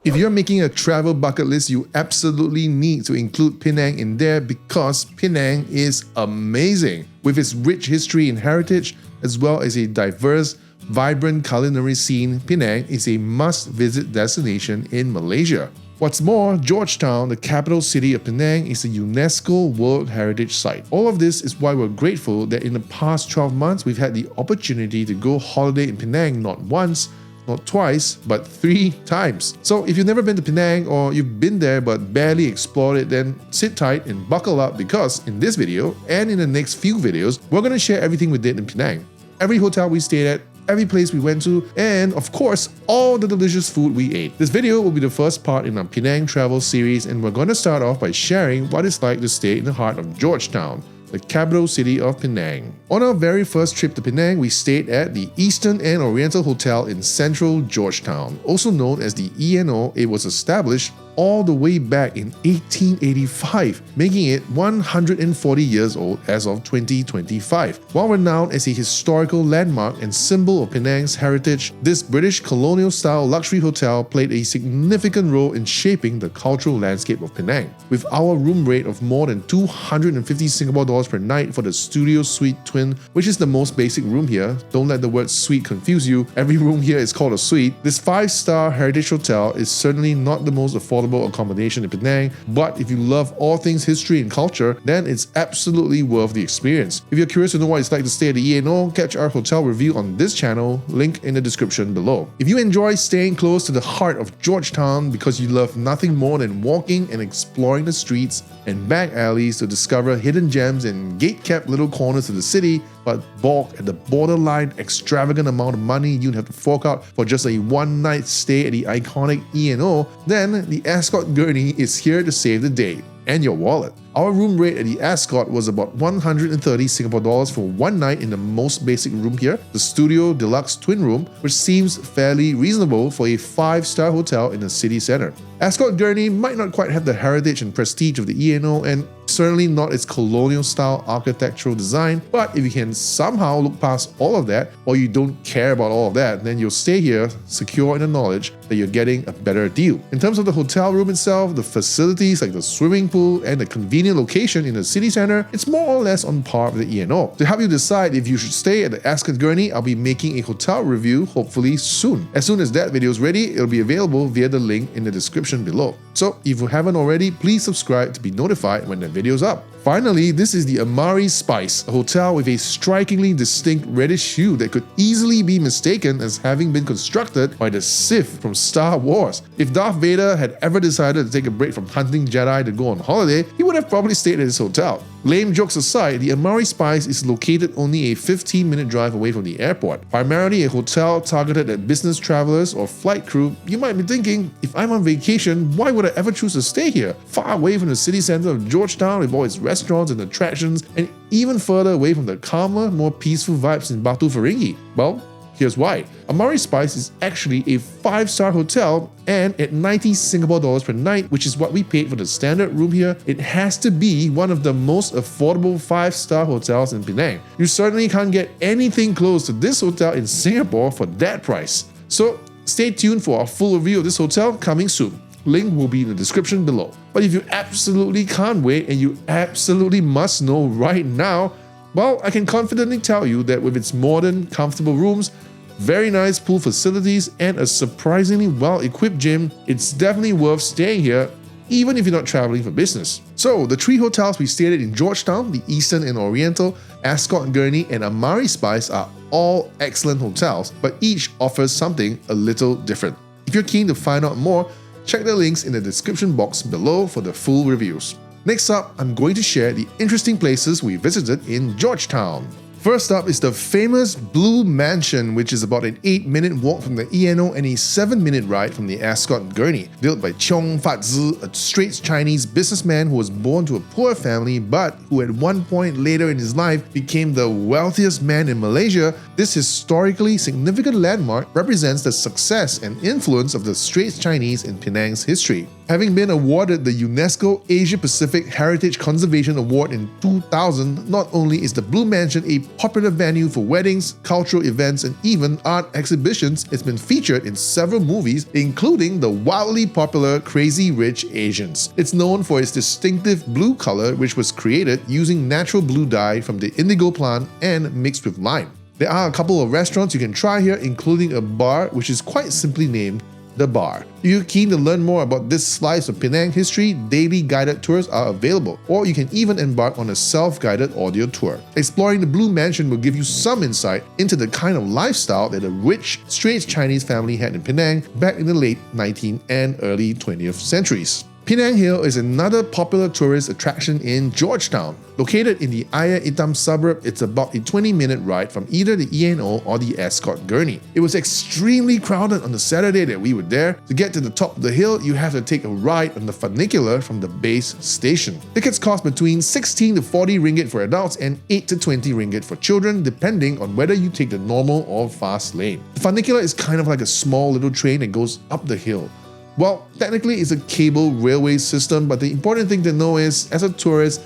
If you're making a travel bucket list, you absolutely need to include Penang in there because Penang is amazing. With its rich history and heritage, as well as a diverse, vibrant culinary scene, Penang is a must-visit destination in Malaysia. What's more, Georgetown, the capital city of Penang, is a UNESCO World Heritage Site. All of this is why we're grateful that in the past 12 months, we've had the opportunity to go holiday in Penang not once, not twice, but 3 times. So if you've never been to Penang or you've been there but barely explored it, then sit tight and buckle up because in this video and in the next few videos, we're going to share everything we did in Penang. Every hotel we stayed at, every place we went to, and of course, all the delicious food we ate. This video will be the first part in our Penang travel series, and we're going to start off by sharing what it's like to stay in the heart of Georgetown, the capital city of Penang. On our very first trip to Penang, we stayed at the Eastern and Oriental Hotel in central Georgetown. Also known as the ENO, it was established all the way back in 1885, making it 140 years old as of 2025. While renowned as a historical landmark and symbol of Penang's heritage, this British colonial-style luxury hotel played a significant role in shaping the cultural landscape of Penang. With our room rate of more than 250 Singapore dollars per night for the Studio Suite Twin, which is the most basic room here, don't let the word suite confuse you, every room here is called a suite, this 5-star heritage hotel is certainly not the most affordable accommodation in Penang, but if you love all things history and culture, then it's absolutely worth the experience. If you're curious to know what it's like to stay at the ENO, catch our hotel review on this channel, link in the description below. If you enjoy staying close to the heart of Georgetown because you love nothing more than walking and exploring the streets and back alleys to discover hidden gems and gate-kept little corners of the city, but balk at the borderline extravagant amount of money you'd have to fork out for just a one-night stay at the iconic ENO, then the Ascott Gurney is here to save the day and your wallet. Our room rate at the Ascott was about 130 Singapore dollars for one night in the most basic room here, the Studio Deluxe Twin Room, which seems fairly reasonable for a 5-star hotel in the city center. Ascott Gurney might not quite have the heritage and prestige of the ENO and certainly not its colonial-style architectural design, but if you can somehow look past all of that, or you don't care about all of that, then you'll stay here secure in the knowledge that you're getting a better deal. In terms of the hotel room itself, the facilities like the swimming pool and the convenient location in the city center, it's more or less on par with the ENO. To help you decide if you should stay at the Ascott Gurney, I'll be making a hotel review hopefully soon. As soon as that video is ready, it'll be available via the link in the description below. So if you haven't already, please subscribe to be notified when the video's up. Finally, this is the Amari Spice, a hotel with a strikingly distinct reddish hue that could easily be mistaken as having been constructed by the Sith from Star Wars. If Darth Vader had ever decided to take a break from hunting Jedi to go on holiday, he would have probably stayed at his hotel. Lame jokes aside, the Amari Spice is located only a 15-minute drive away from the airport. Primarily a hotel targeted at business travelers or flight crew, you might be thinking, if I'm on vacation, why would I ever choose to stay here? Far away from the city center of Georgetown with all its restaurants and attractions, and even further away from the calmer, more peaceful vibes in Batu Ferringhi. Well, here's why. Amari Spice is actually a 5-star hotel, and at 90 Singapore dollars per night, which is what we paid for the standard room here, it has to be one of the most affordable 5-star hotels in Penang. You certainly can't get anything close to this hotel in Singapore for that price. So stay tuned for our full review of this hotel coming soon. Link will be in the description below. But if you absolutely can't wait and you absolutely must know right now, well, I can confidently tell you that with its modern, comfortable rooms, very nice pool facilities, and a surprisingly well-equipped gym, it's definitely worth staying here even if you're not traveling for business. So, the 3 hotels we stayed at in Georgetown, the Eastern and Oriental, Ascott Gurney, and Amari Spice are all excellent hotels, but each offers something a little different. If you're keen to find out more, check the links in the description box below for the full reviews. Next up, I'm going to share the interesting places we visited in Georgetown. First up is the famous Blue Mansion, which is about an 8-minute walk from the ENO and a 7-minute ride from the Ascott Gurney. Built by Cheong Fatt, a straight Chinese businessman who was born to a poor family but who at one point later in his life became the wealthiest man in Malaysia This historically significant landmark represents the success and influence of the Straits Chinese in Penang's history. Having been awarded the UNESCO Asia Pacific Heritage Conservation Award in 2000, not only is the Blue Mansion a popular venue for weddings, cultural events, and even art exhibitions, it's been featured in several movies, including the wildly popular Crazy Rich Asians. It's known for its distinctive blue color, which was created using natural blue dye from the indigo plant and mixed with lime. There are a couple of restaurants you can try here, including a bar which is quite simply named The Bar. If you're keen to learn more about this slice of Penang history, daily guided tours are available, or you can even embark on a self-guided audio tour. Exploring the Blue Mansion will give you some insight into the kind of lifestyle that a rich Straits Chinese family had in Penang back in the late 19th and early 20th centuries. Penang Hill is another popular tourist attraction in Georgetown. Located in the Ayer Itam suburb, it's about a 20-minute ride from either the ENO or the Ascott Gurney. It was extremely crowded on the Saturday that we were there. To get to the top of the hill, you have to take a ride on the funicular from the base station. Tickets cost between 16 to 40 ringgit for adults and 8 to 20 ringgit for children, depending on whether you take the normal or fast lane. The funicular is kind of like a small little train that goes up the hill. Well, technically it's a cable railway system, but the important thing to know is, as a tourist,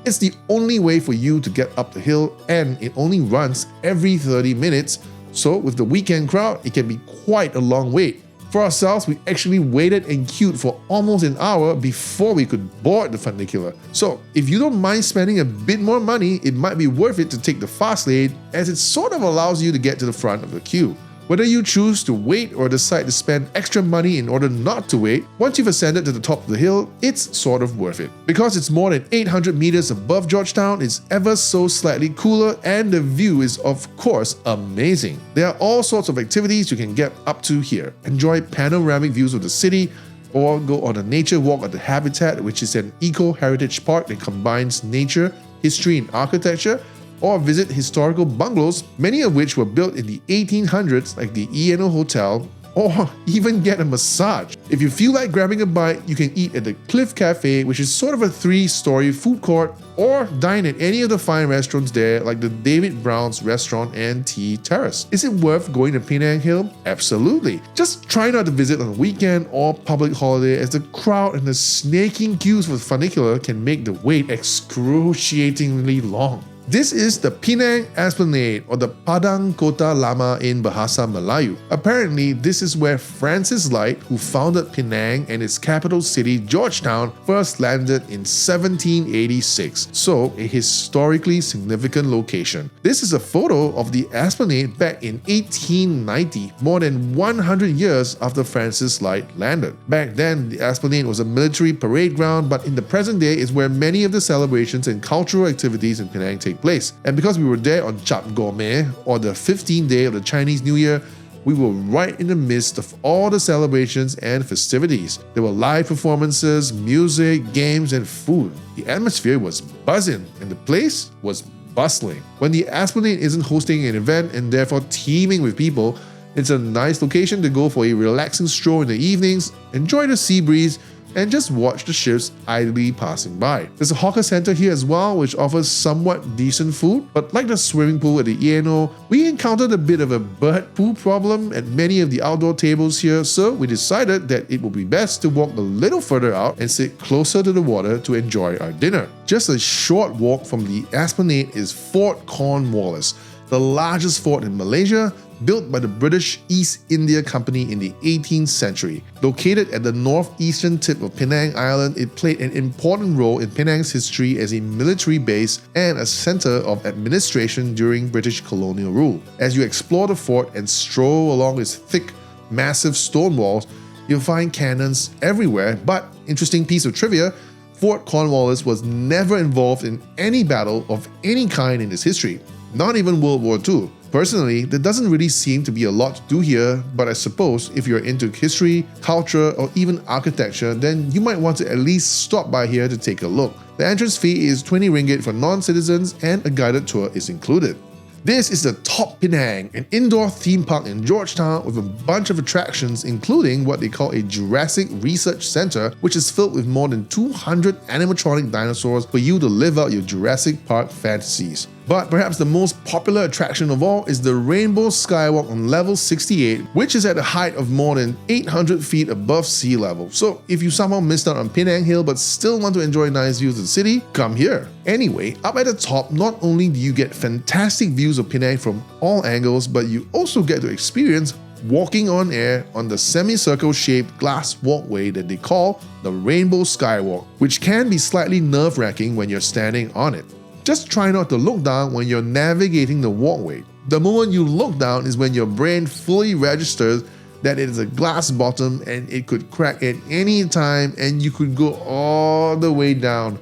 it's the only way for you to get up the hill, and it only runs every 30 minutes, so with the weekend crowd, it can be quite a long wait. For ourselves, we actually waited and queued for almost an hour before we could board the funicular. So if you don't mind spending a bit more money, it might be worth it to take the fast lane, as it sort of allows you to get to the front of the queue. Whether you choose to wait or decide to spend extra money in order not to wait, once you've ascended to the top of the hill, it's sort of worth it. Because it's more than 800 meters above Georgetown, it's ever so slightly cooler, and the view is of course amazing. There are all sorts of activities you can get up to here. Enjoy panoramic views of the city, or go on a nature walk at the Habitat, which is an eco-heritage park that combines nature, history, and architecture, or visit historical bungalows, many of which were built in the 1800s like the ENO Hotel, or even get a massage. If you feel like grabbing a bite, you can eat at the Cliff Cafe, which is sort of a 3-story food court, or dine at any of the fine restaurants there like the David Brown's Restaurant and Tea Terrace. Is it worth going to Penang Hill? Absolutely. Just try not to visit on a weekend or public holiday, as the crowd and the snaking queues for the funicular can make the wait excruciatingly long. This is the Penang Esplanade, or the Padang Kota Lama in Bahasa Melayu. Apparently, this is where Francis Light, who founded Penang and its capital city Georgetown, first landed in 1786, so a historically significant location. This is a photo of the Esplanade back in 1890, more than 100 years after Francis Light landed. Back then, the Esplanade was a military parade ground, but in the present day is where many of the celebrations and cultural activities in Penang take place. And because we were there on Chap Gourmet, or the 15th day of the Chinese New Year, we were right in the midst of all the celebrations and festivities. There were live performances, music, games, and food. The atmosphere was buzzing, and the place was bustling. When the Esplanade isn't hosting an event and therefore teeming with people, it's a nice location to go for a relaxing stroll in the evenings, enjoy the sea breeze, and just watch the ships idly passing by. There's a hawker center here as well, which offers somewhat decent food, but like the swimming pool at the ENO, we encountered a bit of a bird poo problem at many of the outdoor tables here, so we decided that it would be best to walk a little further out and sit closer to the water to enjoy our dinner. Just a short walk from the Esplanade is Fort Cornwallis, the largest fort in Malaysia, built by the British East India Company in the 18th century. Located at the northeastern tip of Penang Island, it played an important role in Penang's history as a military base and a center of administration during British colonial rule. As you explore the fort and stroll along its thick, massive stone walls, you'll find cannons everywhere, but interesting piece of trivia, Fort Cornwallis was never involved in any battle of any kind in its history, not even World War II. Personally, there doesn't really seem to be a lot to do here, but I suppose if you're into history, culture, or even architecture, then you might want to at least stop by here to take a look. The entrance fee is 20 ringgit for non-citizens, and a guided tour is included. This is the Top Penang, an indoor theme park in Georgetown with a bunch of attractions, including what they call a Jurassic Research Center, which is filled with more than 200 animatronic dinosaurs for you to live out your Jurassic Park fantasies. But perhaps the most popular attraction of all is the Rainbow Skywalk on level 68, which is at a height of more than 800 feet above sea level. So if you somehow missed out on Penang Hill but still want to enjoy nice views of the city, come here. Anyway, up at the top, not only do you get fantastic views of Penang from all angles, but you also get to experience walking on air on the semicircle shaped glass walkway that they call the Rainbow Skywalk, which can be slightly nerve-wracking when you're standing on it. Just try not to look down when you're navigating the walkway. The moment you look down is when your brain fully registers that it is a glass bottom and it could crack at any time and you could go all the way down.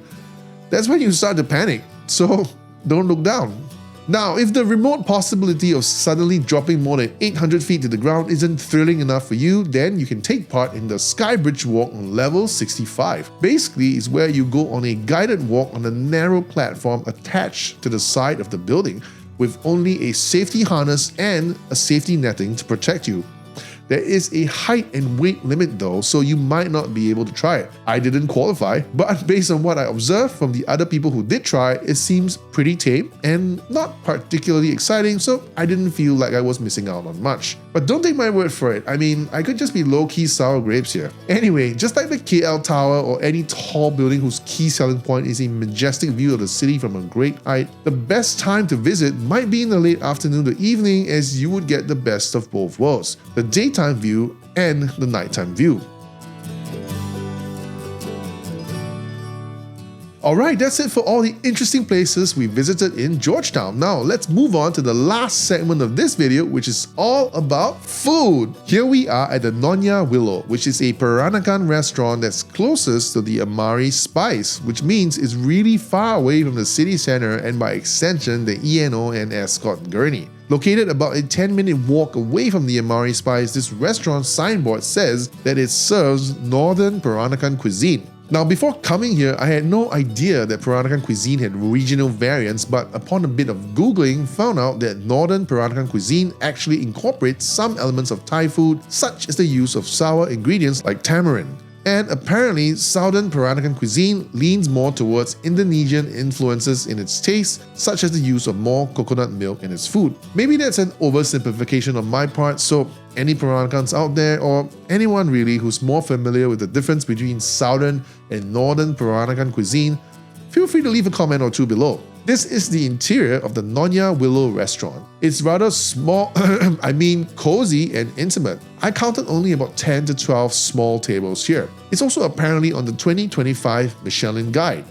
That's when you start to panic, so don't look down. Now, if the remote possibility of suddenly dropping more than 800 feet to the ground isn't thrilling enough for you, then you can take part in the Skybridge Walk on level 65. Basically, it's where you go on a guided walk on a narrow platform attached to the side of the building with only a safety harness and a safety netting to protect you. There is a height and weight limit though, so you might not be able to try it. I didn't qualify, but based on what I observed from the other people who did try, it seems pretty tame and not particularly exciting, so I didn't feel like I was missing out on much. But don't take my word for it, I mean, I could just be low-key sour grapes here. Anyway, just like the KL Tower or any tall building whose key selling point is a majestic view of the city from a great height, the best time to visit might be in the late afternoon or evening, as you would get the best of both worlds. The daytime view and the nighttime view. Alright, that's it for all the interesting places we visited in Georgetown. Now let's move on to the last segment of this video, which is all about food. Here we are at the Nonya Willow, which is a Perankanan restaurant that's closest to the Amari Spice, which means it's really far away from the city center and by extension the ENO and Ascott Gurney. Located about a 10-minute walk away from the Amari Spice, this restaurant's signboard says that it serves Northern Perankanan cuisine. Now, before coming here, I had no idea that Perankanan cuisine had regional variants, but upon a bit of googling, found out that Northern Perankanan cuisine actually incorporates some elements of Thai food, such as the use of sour ingredients like tamarind. And apparently, Southern Perankanan cuisine leans more towards Indonesian influences in its taste, such as the use of more coconut milk in its food. Maybe that's an oversimplification on my part, so any Perankanans out there, or anyone really who's more familiar with the difference between Southern and Northern Perankanan cuisine, feel free to leave a comment or two below. This is the interior of the Nonya Willow restaurant. It's rather small, cozy and intimate. I counted only about 10 to 12 small tables here. It's also apparently on the 2025 Michelin Guide.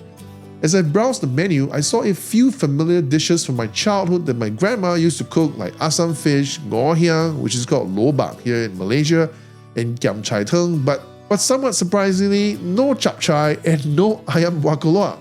As I browsed the menu, I saw a few familiar dishes from my childhood that my grandma used to cook, like asam fish, ngoh hiang, which is called lobak here in Malaysia, and kiam chai teng, but somewhat surprisingly, no chap chai and no ayam buah keluak.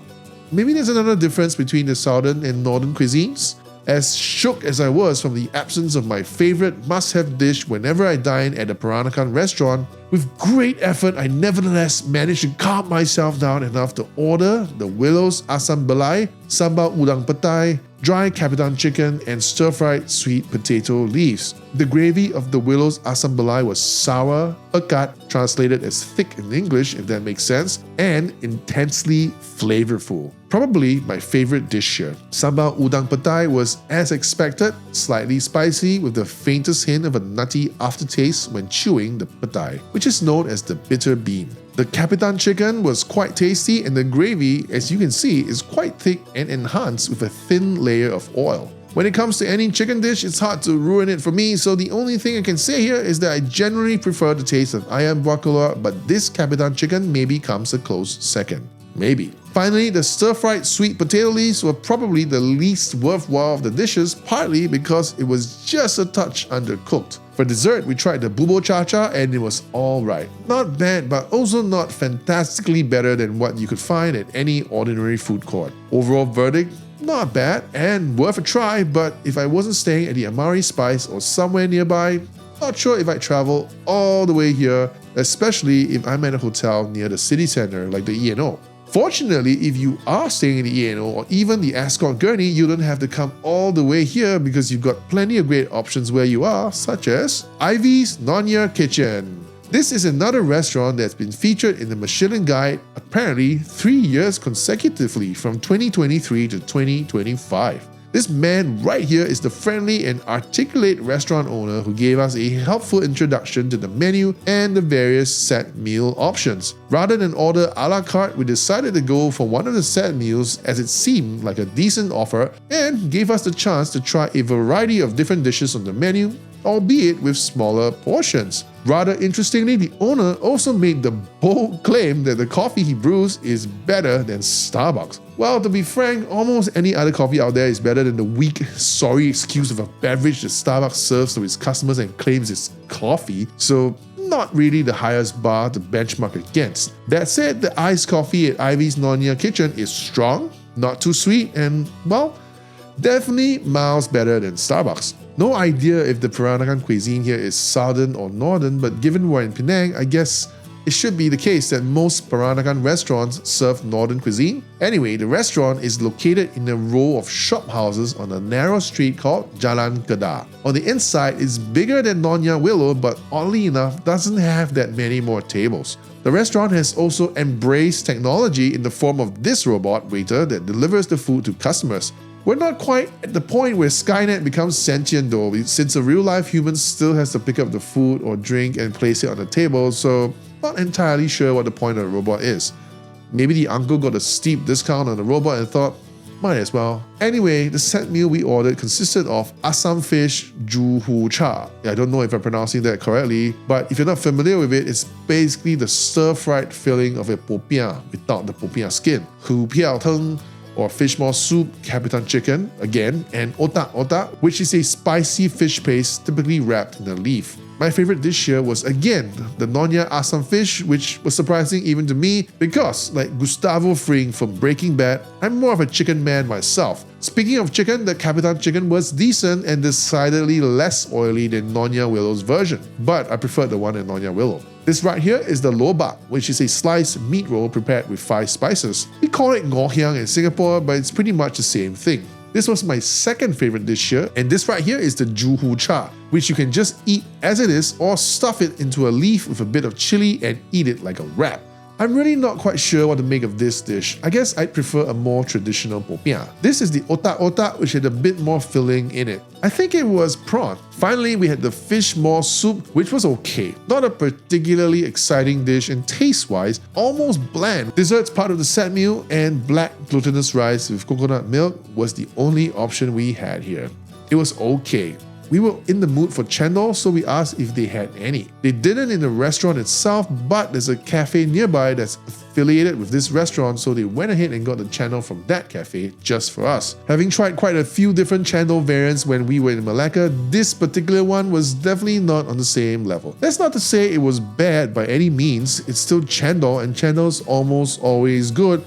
Maybe there's another difference between the southern and northern cuisines. As shook as I was from the absence of my favorite must-have dish whenever I dine at a Perankanan restaurant, with great effort I nevertheless managed to calm myself down enough to order the Willow's asam belai, sambal udang petai, dry Capitan chicken, and stir-fried sweet potato leaves. The gravy of the Willow's asam belai was sour, pekat, translated as thick in English if that makes sense, and intensely flavorful. Probably my favorite dish here. Sambal udang petai was, as expected, slightly spicy with the faintest hint of a nutty aftertaste when chewing the petai, which is known as the bitter bean. The Capitan chicken was quite tasty, and the gravy, as you can see, is quite thick and enhanced with a thin layer of oil. When it comes to any chicken dish, it's hard to ruin it for me, so the only thing I can say here is that I generally prefer the taste of ayam buah keluak, but this Capitan chicken maybe comes a close second. Maybe. Finally, the stir-fried sweet potato leaves were probably the least worthwhile of the dishes, partly because it was just a touch undercooked. For dessert, we tried the bubur cha-cha and it was alright. Not bad, but also not fantastically better than what you could find at any ordinary food court. Overall verdict, not bad and worth a try, but if I wasn't staying at the Amari Spice or somewhere nearby, not sure if I'd travel all the way here, especially if I'm at a hotel near the city center like the ENO. Fortunately, if you are staying in the ENO or even the Ascott Gurney, you don't have to come all the way here because you've got plenty of great options where you are, such as Ivy's Nonya Kitchen. This is another restaurant that's been featured in the Michelin Guide apparently 3 years consecutively from 2023 to 2025. This man right here is the friendly and articulate restaurant owner who gave us a helpful introduction to the menu and the various set meal options. Rather than order a la carte, we decided to go for one of the set meals as it seemed like a decent offer and gave us the chance to try a variety of different dishes on the menu, albeit with smaller portions. Rather interestingly, the owner also made the bold claim that the coffee he brews is better than Starbucks. Well, to be frank, almost any other coffee out there is better than the weak, sorry excuse of a beverage that Starbucks serves to its customers and claims it's coffee, so not really the highest bar to benchmark against. That said, the iced coffee at Ivy's Nonya Kitchen is strong, not too sweet, and, well, definitely miles better than Starbucks. No idea if the Perankanan cuisine here is southern or northern, but given we're in Penang, I guess it should be the case that most Perankanan restaurants serve northern cuisine. Anyway, the restaurant is located in a row of shop houses on a narrow street called Jalan Kedah. On the inside, it's bigger than Nonya Willow, but oddly enough, doesn't have that many more tables. The restaurant has also embraced technology in the form of this robot waiter that delivers the food to customers. We're not quite at the point where Skynet becomes sentient though, since a real-life human still has to pick up the food or drink and place it on the table, so not entirely sure what the point of the robot is. Maybe the uncle got a steep discount on the robot and thought, might as well. Anyway, the set meal we ordered consisted of asam fish juhu char. I don't know if I'm pronouncing that correctly, but if you're not familiar with it, it's basically the stir-fried filling of a popiah without the popiah skin. Hu piao teng, or fish maw soup, capitan chicken, again, and otak, which is a spicy fish paste typically wrapped in a leaf. My favorite dish here was again the Nonya Asam fish, which was surprising even to me because, like Gustavo Fring from Breaking Bad, I'm more of a chicken man myself. Speaking of chicken, the Capitan chicken was decent and decidedly less oily than Nonya Willow's version, but I preferred the one at Nonya Willow. This right here is the lobak, which is a sliced meat roll prepared with 5 spices. We call it ngoh hiang in Singapore, but it's pretty much the same thing. This was my second favorite dish here, and this right here is the juhu char, which you can just eat as it is or stuff it into a leaf with a bit of chili and eat it like a wrap. I'm really not quite sure what to make of this dish. I guess I'd prefer a more traditional popiah. This is the otak, which had a bit more filling in it. I think it was prawn. Finally, we had the fish maw soup, which was okay. Not a particularly exciting dish, and taste-wise, almost bland. Dessert's part of the set meal, and black glutinous rice with coconut milk was the only option we had here. It was okay. We were in the mood for chendol, so we asked if they had any. They didn't in the restaurant itself, but there's a cafe nearby that's affiliated with this restaurant, so they went ahead and got the chendol from that cafe just for us. Having tried quite a few different chendol variants when we were in Malacca, this particular one was definitely not on the same level. That's not to say it was bad by any means, it's still chendol and chendol's almost always good.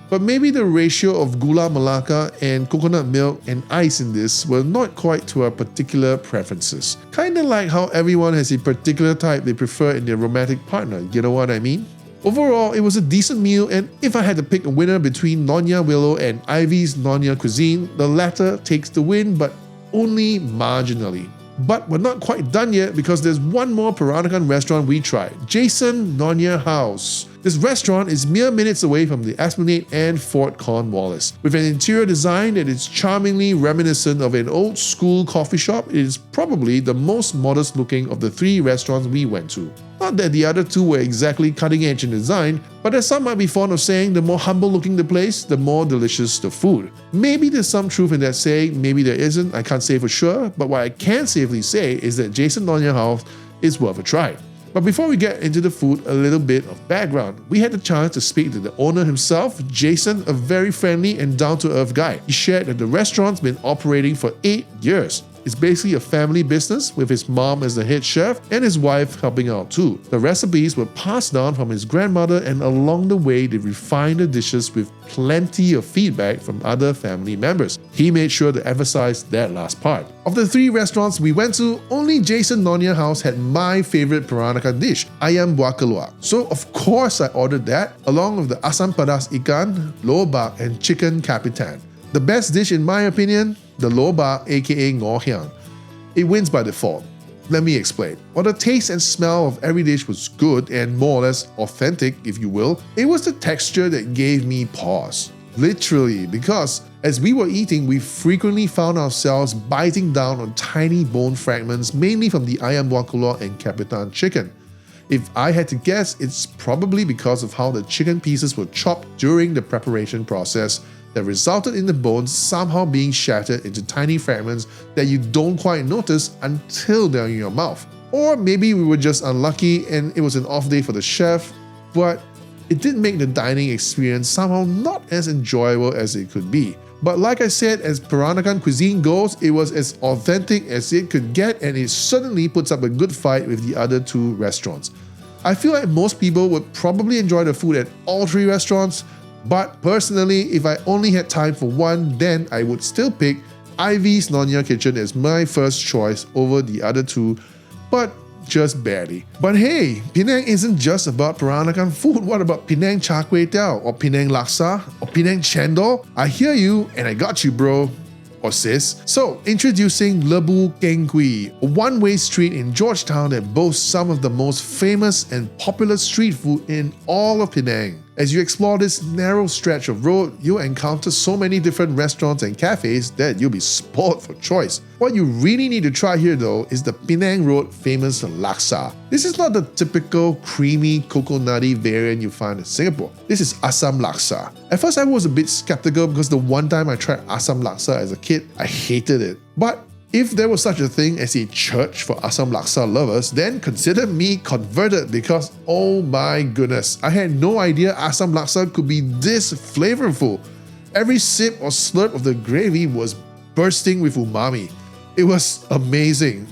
But maybe the ratio of gula melaka and coconut milk and ice in this were not quite to our particular preferences. Kinda like how everyone has a particular type they prefer in their romantic partner, you know what I mean? Overall, it was a decent meal, and if I had to pick a winner between Nonya Willow and Ivy's Nonya Cuisine, the latter takes the win, but only marginally. But we're not quite done yet because there's one more Perankanan restaurant we tried, Jason Nonya House. This restaurant is mere minutes away from the Esplanade and Fort Cornwallis. With an interior design that is charmingly reminiscent of an old school coffee shop, it is probably the most modest looking of the 3 restaurants we went to. Not that the other 2 were exactly cutting edge in design, but as some might be fond of saying, the more humble looking the place, the more delicious the food. Maybe there's some truth in that saying, maybe there isn't, I can't say for sure, but what I can safely say is that Jason Nonya House is worth a try. But before we get into the food, a little bit of background. We had the chance to speak to the owner himself, Jason, a very friendly and down-to-earth guy. He shared that the restaurant's been operating for 8 years. It's basically a family business with his mom as the head chef and his wife helping out too. The recipes were passed down from his grandmother, and along the way they refined the dishes with plenty of feedback from other family members. He made sure to emphasize that last part. Of the 3 restaurants we went to, only Jason Nonya House had my favorite Perankanan dish, ayam buah keluak. So of course I ordered that, along with the asam pedas ikan, lobak, and chicken capitan. The best dish in my opinion, the lobak aka ngoh hiang. It wins by default. Let me explain. While the taste and smell of every dish was good and more or less authentic, if you will, it was the texture that gave me pause. Literally, because As we were eating, we frequently found ourselves biting down on tiny bone fragments, mainly from the ayam buah keluar and capitan chicken. If I had to guess, it's probably because of how the chicken pieces were chopped during the preparation process that resulted in the bones somehow being shattered into tiny fragments that you don't quite notice until they're in your mouth. Or maybe we were just unlucky and it was an off day for the chef, but it did make the dining experience somehow not as enjoyable as it could be. But like I said, as Perankanan cuisine goes, it was as authentic as it could get, and it certainly puts up a good fight with the other two restaurants. I feel like most people would probably enjoy the food at all three restaurants, but personally, if I only had time for one, then I would still pick Ivy's Nonya Kitchen as my first choice over the other two, but just barely. But hey, Penang isn't just about Perankanan food. What about Penang Char Kway Teow, or Penang Laksa, or Penang Chendol? I hear you and I got you, bro. Or sis. So, introducing Lebuh Keng Kwee, a one-way street in Georgetown that boasts some of the most famous and popular street food in all of Penang. As you explore this narrow stretch of road, you'll encounter so many different restaurants and cafes that you'll be spoiled for choice. What you really need to try here though is the Penang Road famous Laksa. This is not the typical creamy coconutty variant you find in Singapore. This is Assam Laksa. At first I was a bit skeptical because the one time I tried Assam Laksa as a kid, I hated it. But if there was such a thing as a church for Assam Laksa lovers, then consider me converted, because oh my goodness, I had no idea Assam Laksa could be this flavorful. Every sip or slurp of the gravy was bursting with umami. It was amazing.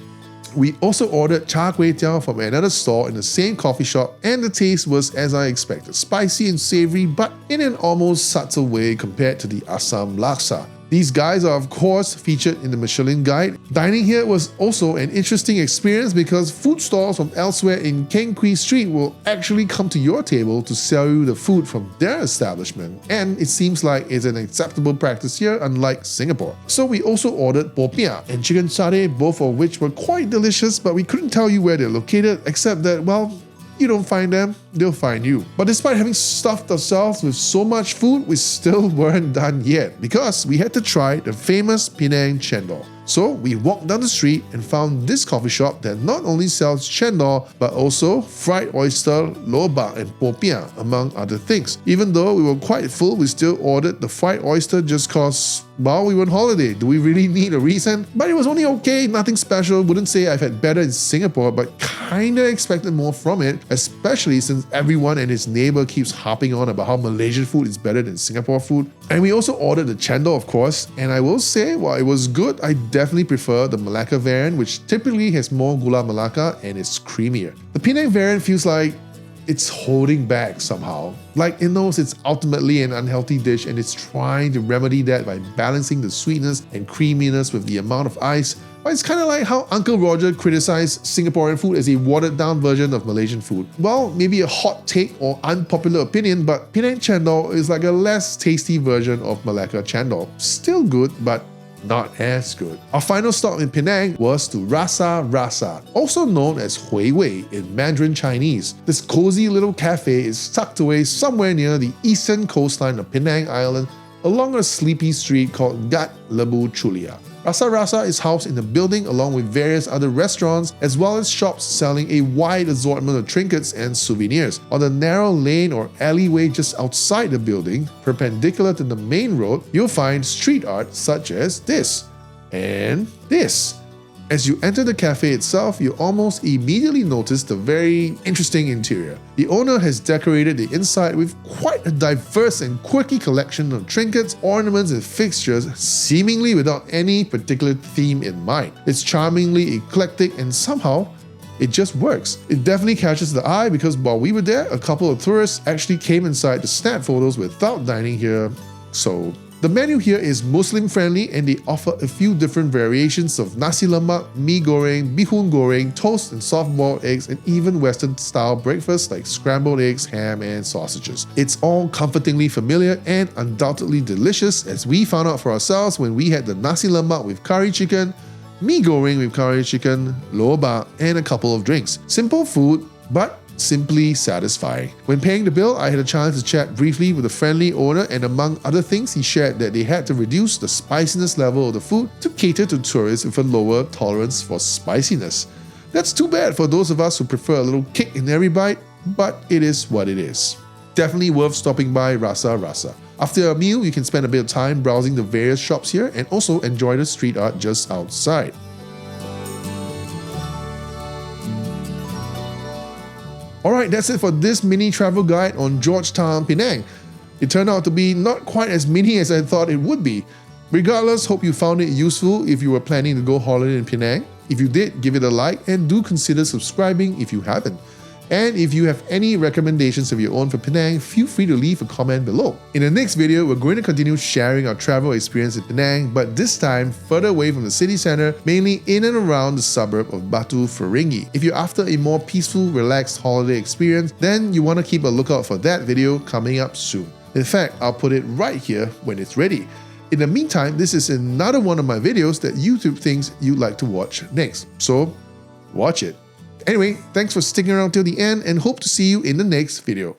We also ordered Char Kway Teow from another store in the same coffee shop, and the taste was as I expected, spicy and savory, but in an almost subtle way compared to the Assam Laksa. These guys are of course featured in the Michelin Guide. Dining here was also an interesting experience because food stalls from elsewhere in Keng Kwee Street will actually come to your table to sell you the food from their establishment, and it seems like it's an acceptable practice here, unlike Singapore. So we also ordered popiah and chicken satay, both of which were quite delicious, but we couldn't tell you where they're located, except that, well, you don't find them, they'll find you. But despite having stuffed ourselves with so much food, we still weren't done yet because we had to try the famous Penang Chendol. So we walked down the street and found this coffee shop that not only sells chendol but also fried oyster, lobak and popiah, among other things. Even though we were quite full, we still ordered the fried oyster just cause, well, we were on holiday. Do we really need a reason? But it was only okay, nothing special. Wouldn't say I've had better in Singapore, but kinda expected more from it, especially since everyone and his neighbor keeps harping on about how Malaysian food is better than Singapore food. And we also ordered the chendol, of course, and I will say, while it was good, I definitely prefer the Malacca variant, which typically has more gula melaka and is creamier. The Penang variant feels like it's holding back somehow. Like it knows it's ultimately an unhealthy dish and it's trying to remedy that by balancing the sweetness and creaminess with the amount of ice. But it's kind of like how Uncle Roger criticized Singaporean food as a watered down version of Malaysian food. Well, maybe a hot take or unpopular opinion, but Penang Chendol is like a less tasty version of Malacca Chendol. Still good, but not as good. Our final stop in Penang was to Rasa Rasa, also known as Kway in Mandarin Chinese. This cozy little cafe is tucked away somewhere near the eastern coastline of Penang Island along a sleepy street called Gat Lebuh Chulia. Rasa Rasa is housed in the building along with various other restaurants as well as shops selling a wide assortment of trinkets and souvenirs. On the narrow lane or alleyway just outside the building, perpendicular to the main road, you'll find street art such as this and this. As you enter the cafe itself, you almost immediately notice the very interesting interior. The owner has decorated the inside with quite a diverse and quirky collection of trinkets, ornaments and fixtures, seemingly without any particular theme in mind. It's charmingly eclectic and somehow it just works. It definitely catches the eye because while we were there, a couple of tourists actually came inside to snap photos without dining here. So the menu here is Muslim friendly and they offer a few different variations of nasi lemak, mee goreng, bihun goreng, toast and soft-boiled eggs, and even Western-style breakfasts like scrambled eggs, ham and sausages. It's all comfortingly familiar and undoubtedly delicious, as we found out for ourselves when we had the nasi lemak with curry chicken, mee goreng with curry chicken, lobak, and a couple of drinks. Simple food, but simply satisfying. When paying the bill, I had a chance to chat briefly with the friendly owner, and among other things, he shared that they had to reduce the spiciness level of the food to cater to tourists with a lower tolerance for spiciness. That's too bad for those of us who prefer a little kick in every bite, but it is what it is. Definitely worth stopping by Rasa Rasa. After a meal, you can spend a bit of time browsing the various shops here and also enjoy the street art just outside. Alright, that's it for this mini travel guide on Georgetown, Penang. It turned out to be not quite as mini as I thought it would be. Regardless, hope you found it useful if you were planning to go holiday in Penang. If you did, give it a like and do consider subscribing if you haven't. And if you have any recommendations of your own for Penang, feel free to leave a comment below. In the next video, we're going to continue sharing our travel experience in Penang, but this time further away from the city centre, mainly in and around the suburb of Batu Ferringhi. If you're after a more peaceful, relaxed holiday experience, then you want to keep a lookout for that video coming up soon. In fact, I'll put it right here when it's ready. In the meantime, this is another one of my videos that YouTube thinks you'd like to watch next, so watch it. Anyway, thanks for sticking around till the end and hope to see you in the next video.